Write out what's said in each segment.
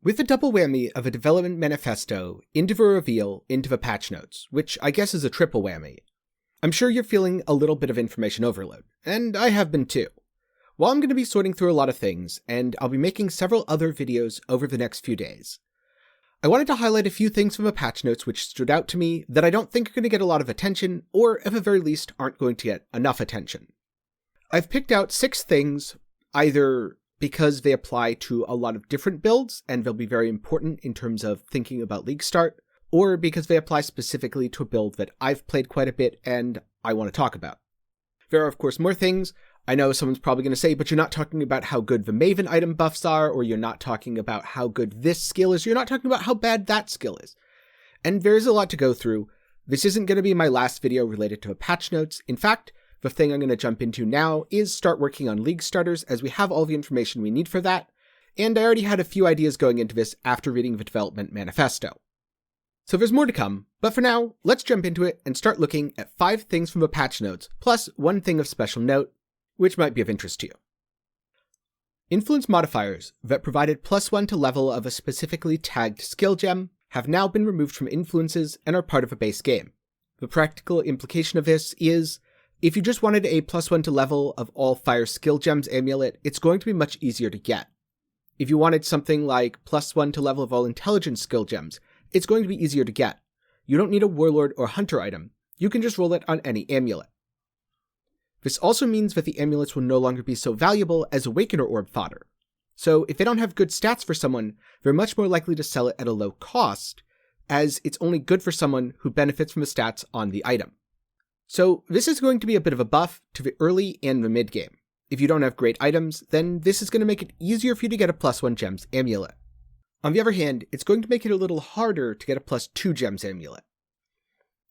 With the double whammy of a development manifesto, into a reveal, into the patch notes, which I guess is a triple whammy, I'm sure you're feeling a little bit of information overload, and I have been too. Well, I'm going to be sorting through a lot of things, and I'll be making several other videos over the next few days. I wanted to highlight a few things from the patch notes which stood out to me that I don't think are going to get a lot of attention, or at the very least aren't going to get enough attention. I've picked out 6 things, either because they apply to a lot of different builds and they'll be very important in terms of thinking about League Start, or because they apply specifically to a build that I've played quite a bit and I want to talk about. There are of course more things. I know someone's probably going to say, but you're not talking about how good the Maven item buffs are, or you're not talking about how good this skill is, you're not talking about how bad that skill is. And there is a lot to go through. This isn't going to be my last video related to the patch notes. In fact, the thing I'm going to jump into now is start working on League Starters, as we have all the information we need for that, and I already had a few ideas going into this after reading the development manifesto. So there's more to come, but for now, let's jump into it and start looking at 5 things from the patch notes, plus one thing of special note, which might be of interest to you. Influence modifiers that provided +1 to level of a specifically tagged skill gem have now been removed from influences and are part of a base game. The practical implication of this is, if you just wanted a +1 to level of all fire skill gems amulet, it's going to be much easier to get. If you wanted something like +1 to level of all intelligence skill gems, it's going to be easier to get. You don't need a warlord or hunter item, you can just roll it on any amulet. This also means that the amulets will no longer be so valuable as Awakener Orb fodder. So if they don't have good stats for someone, they're much more likely to sell it at a low cost, as it's only good for someone who benefits from the stats on the item. So this is going to be a bit of a buff to the early and the mid game. If you don't have great items, then this is going to make it easier for you to get a +1 gems amulet. On the other hand, it's going to make it a little harder to get a +2 gems amulet.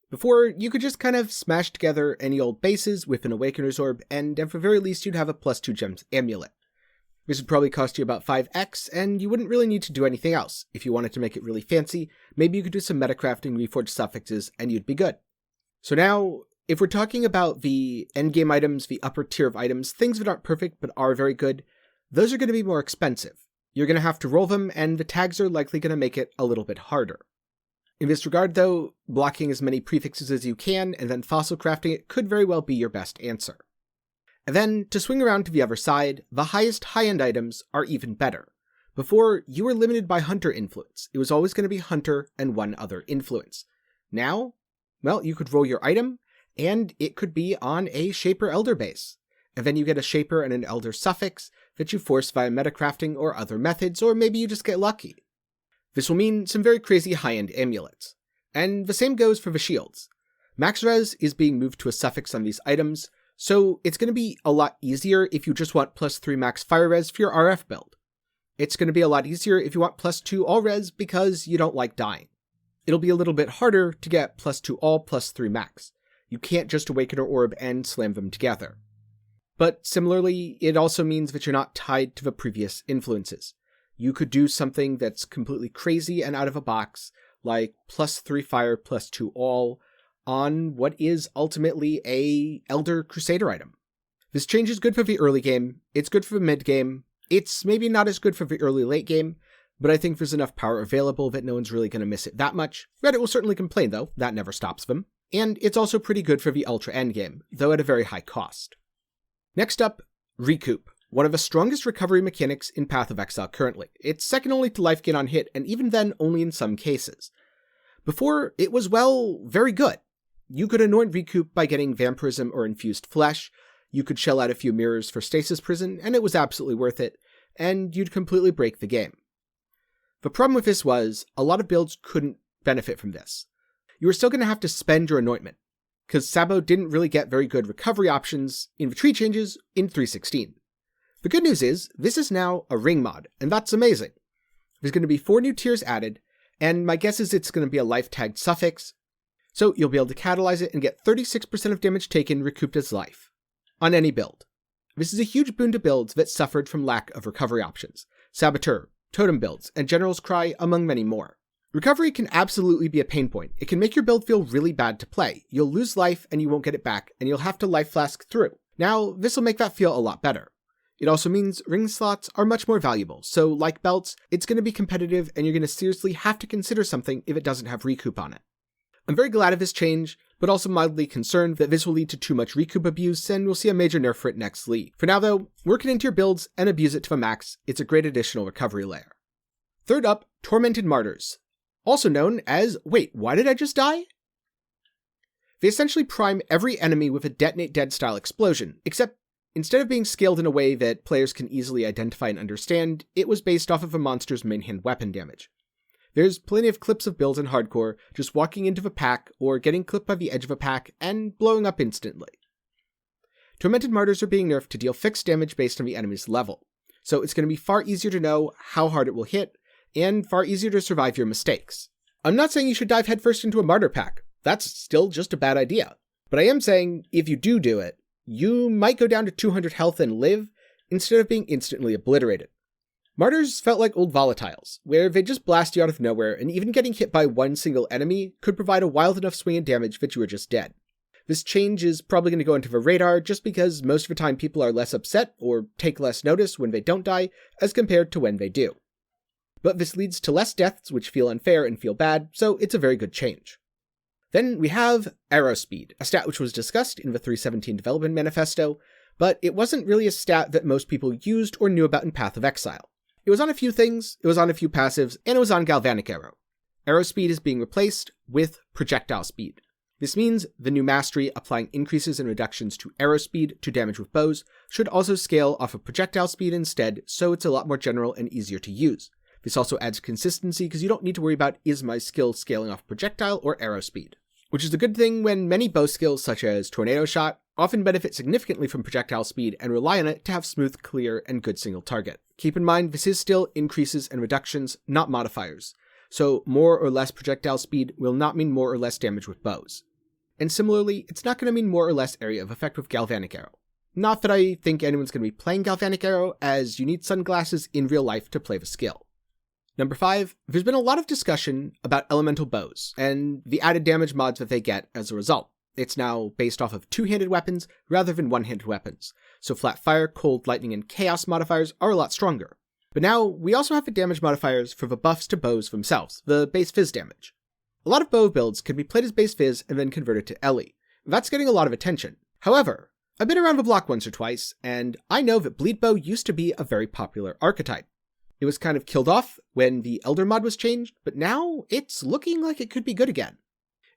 Before, you could just kind of smash together any old bases with an Awakener's Orb, and at the very least you'd have a +2 gems amulet. This would probably cost you about 5x, and you wouldn't really need to do anything else. If you wanted to make it really fancy, maybe you could do some metacrafting, reforged suffixes, and you'd be good. So now, if we're talking about the endgame items, the upper tier of items, things that aren't perfect but are very good, those are going to be more expensive. You're going to have to roll them, and the tags are likely going to make it a little bit harder. In this regard though, blocking as many prefixes as you can and then fossil crafting it could very well be your best answer. And then, to swing around to the other side, the highest high-end items are even better. Before, you were limited by hunter influence. It was always going to be hunter and one other influence. Now, well, you could roll your item, and it could be on a Shaper Elder base. And then you get a Shaper and an Elder suffix that you force via metacrafting or other methods, or maybe you just get lucky. This will mean some very crazy high-end amulets. And the same goes for the shields. Max res is being moved to a suffix on these items, so it's going to be a lot easier if you just want +3 max fire res for your RF build. It's going to be a lot easier if you want +2 all res because you don't like dying. It'll be a little bit harder to get +2 all +3 max. You can't just Awakener Orb and slam them together. But similarly, it also means that you're not tied to the previous influences. You could do something that's completely crazy and out of a box, like +3 fire, +2 all, on what is ultimately a Elder Crusader item. This change is good for the early game, it's good for the mid game, it's maybe not as good for the early late game, but I think there's enough power available that no one's really going to miss it that much. Reddit will certainly complain though, that never stops them. And it's also pretty good for the ultra endgame, though at a very high cost. Next up, Recoup. One of the strongest recovery mechanics in Path of Exile currently. It's second only to life gain on hit, and even then only in some cases. Before, it was, well, very good. You could anoint Recoup by getting Vampirism or Infused Flesh, you could shell out a few mirrors for Stasis Prison, and it was absolutely worth it, and you'd completely break the game. The problem with this was, a lot of builds couldn't benefit from this. You were still going to have to spend your anointment, because Sabo didn't really get very good recovery options in the tree changes in 3.16. The good news is, this is now a ring mod, and that's amazing. There's going to be 4 new tiers added, and my guess is it's going to be a life-tagged suffix, so you'll be able to catalyze it and get 36% of damage taken recouped as life, on any build. This is a huge boon to builds that suffered from lack of recovery options, Saboteur, Totem builds, and General's Cry, among many more. Recovery can absolutely be a pain point. It can make your build feel really bad to play. You'll lose life and you won't get it back, and you'll have to life flask through. Now, this will make that feel a lot better. It also means ring slots are much more valuable, so like belts, it's going to be competitive and you're going to seriously have to consider something if it doesn't have recoup on it. I'm very glad of this change, but also mildly concerned that this will lead to too much recoup abuse and we'll see a major nerf for it next league. For now though, work it into your builds and abuse it to the max. It's a great additional recovery layer. Third up, Tormented Martyrs. Also known as, wait, why did I just die? They essentially prime every enemy with a detonate dead style explosion, except instead of being scaled in a way that players can easily identify and understand, it was based off of a monster's main hand weapon damage. There's plenty of clips of builds in hardcore just walking into a pack or getting clipped by the edge of a pack and blowing up instantly. Tormented Martyrs are being nerfed to deal fixed damage based on the enemy's level, so it's going to be far easier to know how hard it will hit, and far easier to survive your mistakes. I'm not saying you should dive headfirst into a martyr pack, that's still just a bad idea. But I am saying, if you do it, you might go down to 200 health and live, instead of being instantly obliterated. Martyrs felt like old volatiles, where they just blast you out of nowhere, and even getting hit by one single enemy could provide a wild enough swing in damage that you were just dead. This change is probably going to go into the radar just because most of the time people are less upset or take less notice when they don't die as compared to when they do. But this leads to less deaths which feel unfair and feel bad, so it's a very good change. Then we have arrow speed, a stat which was discussed in the 3.17 development manifesto, but it wasn't really a stat that most people used or knew about in Path of Exile. It was on a few things, it was on a few passives, and it was on Galvanic Arrow. Arrow speed is being replaced with projectile speed. This means the new mastery applying increases and reductions to arrow speed to damage with bows should also scale off of projectile speed instead, so it's a lot more general and easier to use. This also adds consistency because you don't need to worry about is my skill scaling off projectile or arrow speed, which is a good thing when many bow skills such as Tornado Shot often benefit significantly from projectile speed and rely on it to have smooth, clear, and good single target. Keep in mind this is still increases and reductions, not modifiers, so more or less projectile speed will not mean more or less damage with bows. And similarly, it's not going to mean more or less area of effect with Galvanic Arrow. Not that I think anyone's going to be playing Galvanic Arrow, as you need sunglasses in real life to play the skill. Number 5, there's been a lot of discussion about elemental bows, and the added damage mods that they get as a result. It's now based off of two-handed weapons rather than one-handed weapons, so flat fire, cold, lightning, and chaos modifiers are a lot stronger. But now, we also have the damage modifiers for the buffs to bows themselves, the base fizz damage. A lot of bow builds can be played as base fizz and then converted to Ellie. That's getting a lot of attention. However, I've been around the block once or twice, and I know that bleed bow used to be a very popular archetype. It was kind of killed off when the Elder mod was changed, but now it's looking like it could be good again.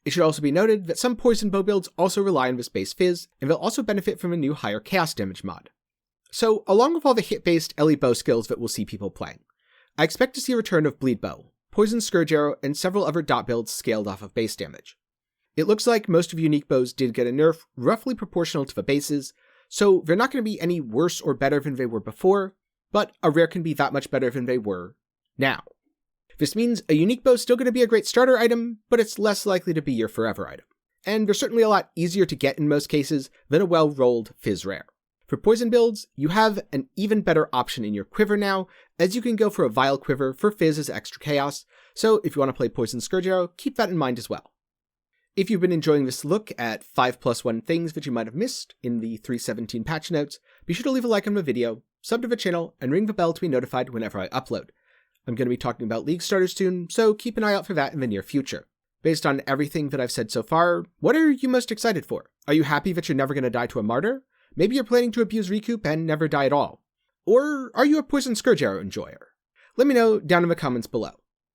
It should also be noted that some poison bow builds also rely on this base fizz, and they'll also benefit from a new higher chaos damage mod. So, along with all the hit-based Ellie bow skills that we'll see people playing, I expect to see a return of bleed bow, poison scourge arrow, and several other dot builds scaled off of base damage. It looks like most of unique bows did get a nerf roughly proportional to the bases, so they're not going to be any worse or better than they were before, but a rare can be that much better than they were now. This means a unique bow is still going to be a great starter item, but it's less likely to be your forever item. And they're certainly a lot easier to get in most cases than a well-rolled fizz rare. For poison builds, you have an even better option in your quiver now, as you can go for a Vile Quiver for fizz as extra chaos, so if you want to play Poison Scourge Arrow, keep that in mind as well. If you've been enjoying this look at 5+1 things that you might have missed in the 3.17 patch notes, be sure to leave a like on the video, sub to the channel, and ring the bell to be notified whenever I upload. I'm going to be talking about League starters soon, so keep an eye out for that in the near future. Based on everything that I've said so far, what are you most excited for? Are you happy that you're never going to die to a martyr? Maybe you're planning to abuse Recoup and never die at all. Or are you a Poison Scourge Arrow enjoyer? Let me know down in the comments below.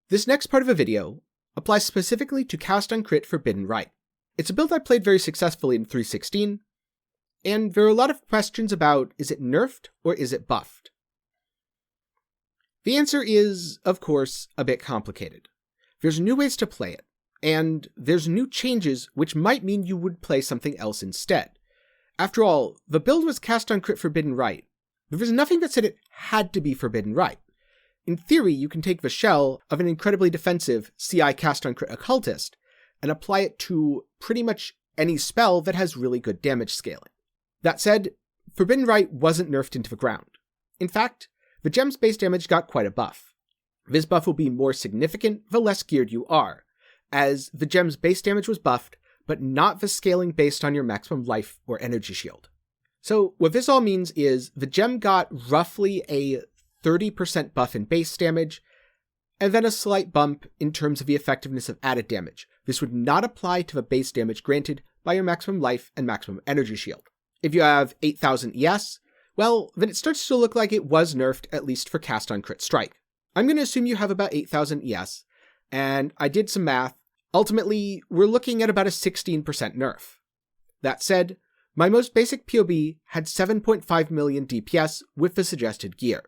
This next part of the video applies specifically to Cast on Crit Forbidden Rite. It's a build I played very successfully in 3.16, and there are a lot of questions about is it nerfed or is it buffed? The answer is, of course, a bit complicated. There's new ways to play it, and there's new changes which might mean you would play something else instead. After all, the build was Cast on Crit Forbidden Rite. There was nothing that said it had to be Forbidden Rite. In theory, you can take the shell of an incredibly defensive CI Cast on Crit Occultist and apply it to pretty much any spell that has really good damage scaling. That said, Forbidden Rite wasn't nerfed into the ground. In fact, the gem's base damage got quite a buff. This buff will be more significant the less geared you are, as the gem's base damage was buffed, but not the scaling based on your maximum life or energy shield. So what this all means is the gem got roughly a 30% buff in base damage, and then a slight bump in terms of the effectiveness of added damage. This would not apply to the base damage granted by your maximum life and maximum energy shield. If you have 8000 ES, well, then it starts to look like it was nerfed, at least for cast on crit strike. I'm going to assume you have about 8000 ES, and I did some math. Ultimately, we're looking at about a 16% nerf. That said, my most basic POB had 7.5 million DPS with the suggested gear.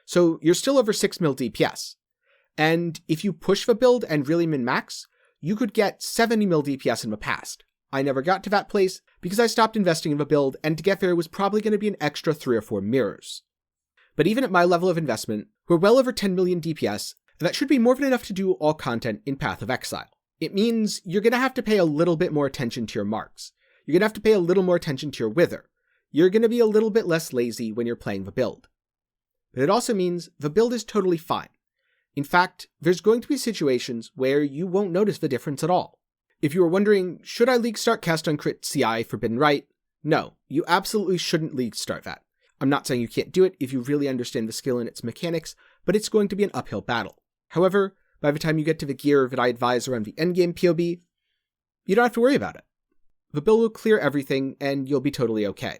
So you're still over 6 mil DPS. And if you push the build and really min-max, you could get 70 mil DPS in the past. I never got to that place because I stopped investing in the build, and to get there was probably going to be an extra 3 or 4 mirrors. But even at my level of investment, we're well over 10 million DPS, and that should be more than enough to do all content in Path of Exile. It means you're going to have to pay a little bit more attention to your marks. You're going to have to pay a little more attention to your wither. You're going to be a little bit less lazy when you're playing the build. But it also means the build is totally fine. In fact, there's going to be situations where you won't notice the difference at all. If you were wondering, should I league start cast on crit CI Forbidden Rite? No, you absolutely shouldn't league start that. I'm not saying you can't do it if you really understand the skill and its mechanics, but it's going to be an uphill battle. However, by the time you get to the gear that I advise around the endgame POB, you don't have to worry about it. The build will clear everything, and you'll be totally okay.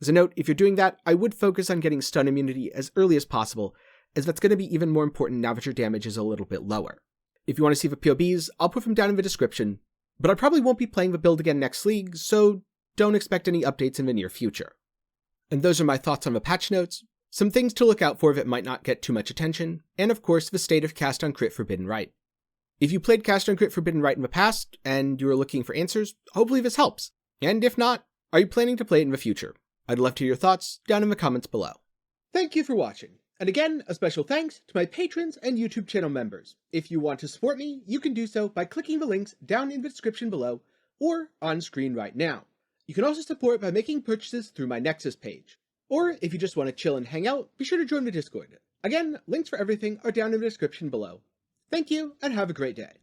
As a note, if you're doing that, I would focus on getting stun immunity as early as possible, as that's going to be even more important now that your damage is a little bit lower. If you want to see the POBs, I'll put them down in the description, but I probably won't be playing the build again next league, so don't expect any updates in the near future. And those are my thoughts on the patch notes, some things to look out for that might not get too much attention, and of course the state of cast on crit Forbidden Rite. If you played cast on crit Forbidden Rite in the past, and you were looking for answers, hopefully this helps. And if not, are you planning to play it in the future? I'd love to hear your thoughts down in the comments below. Thank you for watching. And again, a special thanks to my patrons and YouTube channel members. If you want to support me, you can do so by clicking the links down in the description below or on screen right now. You can also support by making purchases through my Nexus page. Or if you just want to chill and hang out, be sure to join the Discord. Again, links for everything are down in the description below. Thank you, and have a great day.